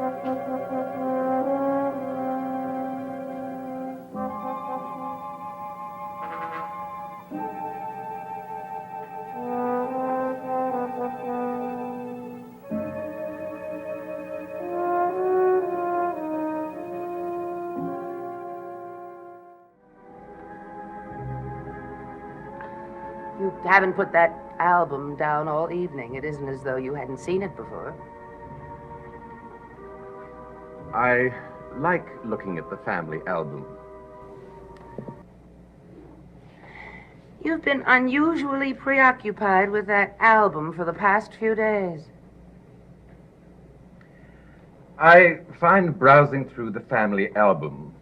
You haven't put that album down all evening. It isn't as though you hadn't seen it before. I like looking at the family album. You've been unusually preoccupied with that album for the past few days. I find browsing through the family album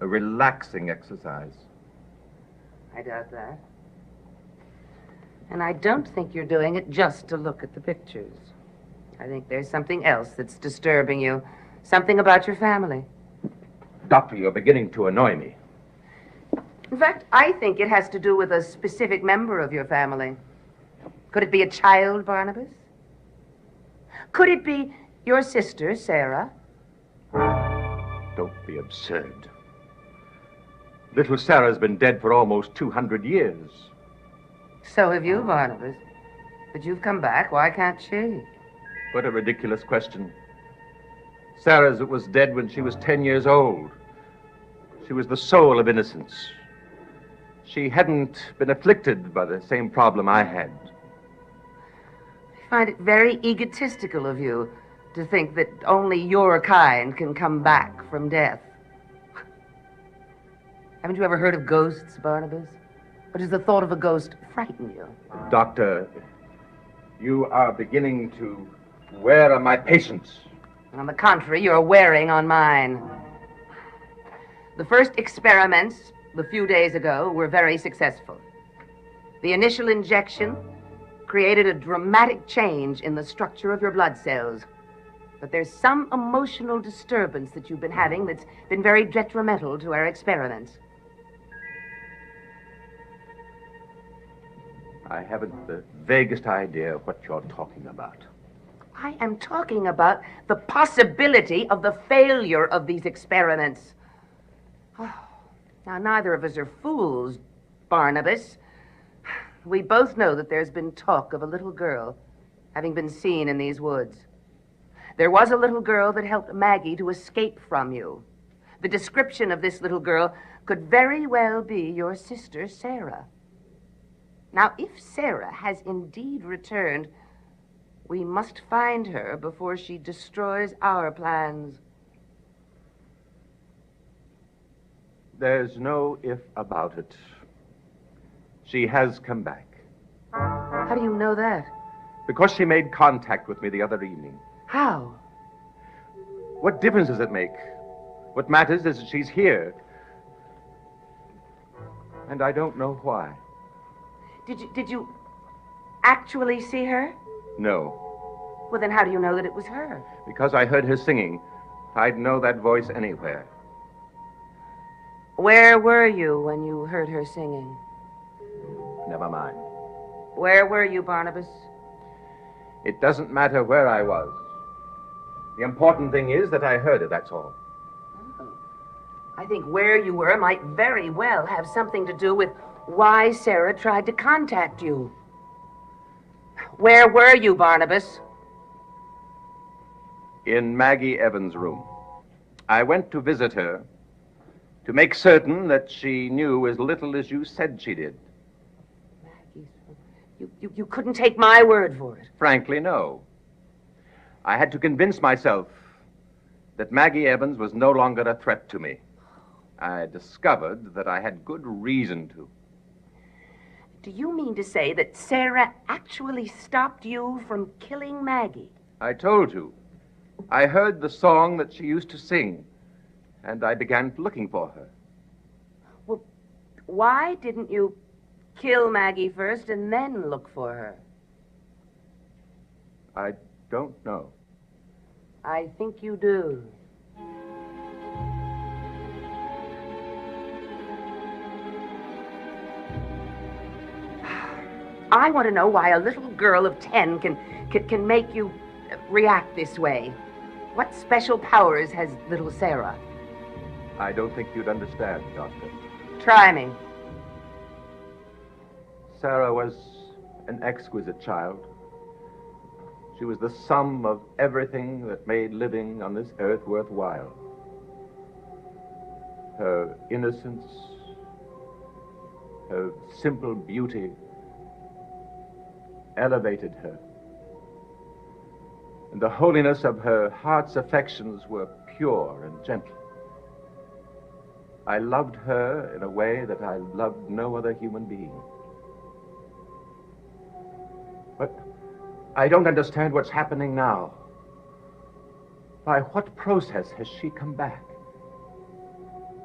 a relaxing exercise. I doubt that. And I don't think you're doing it just to look at the pictures. I think there's something else that's disturbing you. Something about your family. Doctor, you're beginning to annoy me. In fact, I think it has to do with a specific member of your family. Could it be a child, Barnabas? Could it be your sister, Sara? Don't be absurd. Little Sarah's been dead for almost 200 years. So have you, Barnabas. But you've come back. Why can't she? What a ridiculous question. Sarah's was dead when she was 10 years old. She was the soul of innocence. She hadn't been afflicted by the same problem I had. I find it very egotistical of you to think that only your kind can come back from death. Haven't you ever heard of ghosts, Barnabas? Or does the thought of a ghost frighten you? Doctor, you are beginning to wear on my patience. On the contrary, you're wearing on mine. The first experiments a few days ago were very successful. The initial injection created a dramatic change in the structure of your blood cells. But there's some emotional disturbance that you've been having that's been very detrimental to our experiments. I haven't the vaguest idea what you're talking about. I am talking about the possibility of the failure of these experiments. Oh, now, neither of us are fools, Barnabas. We both know that there's been talk of a little girl having been seen in these woods. There was a little girl that helped Maggie to escape from you. The description of this little girl could very well be your sister, Sara. Now, if Sara has indeed returned, we must find her before she destroys our plans. There's no if about it. She has come back. How do you know that? Because she made contact with me the other evening. How? What difference does it make? What matters is that she's here. And I don't know why. Did you actually see her? No. Well, then how do you know that it was her? Because I heard her singing. I'd know that voice anywhere. Where were you when you heard her singing? Never mind. Where were you, Barnabas? It doesn't matter where I was. The important thing is that I heard it, that's all. Oh. I think where you were might very well have something to do with why Sara tried to contact you. Where were you, Barnabas? In Maggie Evans' room. I went to visit her to make certain that she knew as little as you said she did. Maggie's room. You couldn't take my word for it. Frankly, no. I had to convince myself that Maggie Evans was no longer a threat to me. I discovered that I had good reason to. Do you mean to say that Sara actually stopped you from killing Maggie? I told you. I heard the song that she used to sing, and I began looking for her. Well, why didn't you kill Maggie first and then look for her? I don't know. I think you do. I want to know why a little girl of 10 can make you react this way. What special powers has little Sara? I don't think you'd understand, Doctor. Try me. Sara was an exquisite child. She was the sum of everything that made living on this earth worthwhile. Her innocence, her simple beauty elevated her. And the holiness of her heart's affections were pure and gentle. I loved her in a way that I loved no other human being. But I don't understand what's happening now. By what process has she come back?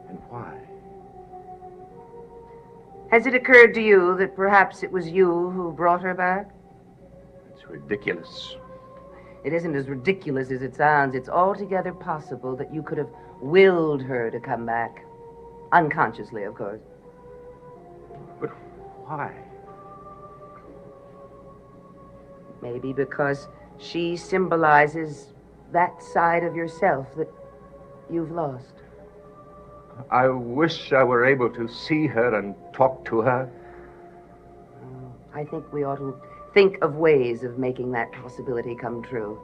And why? Has it occurred to you that perhaps it was you who brought her back? It's ridiculous. It isn't as ridiculous as it sounds. It's altogether possible that you could have willed her to come back. Unconsciously, of course. But why? Maybe because she symbolizes that side of yourself that you've lost. I wish I were able to see her and talk to her. I think we ought to think of ways of making that possibility come true.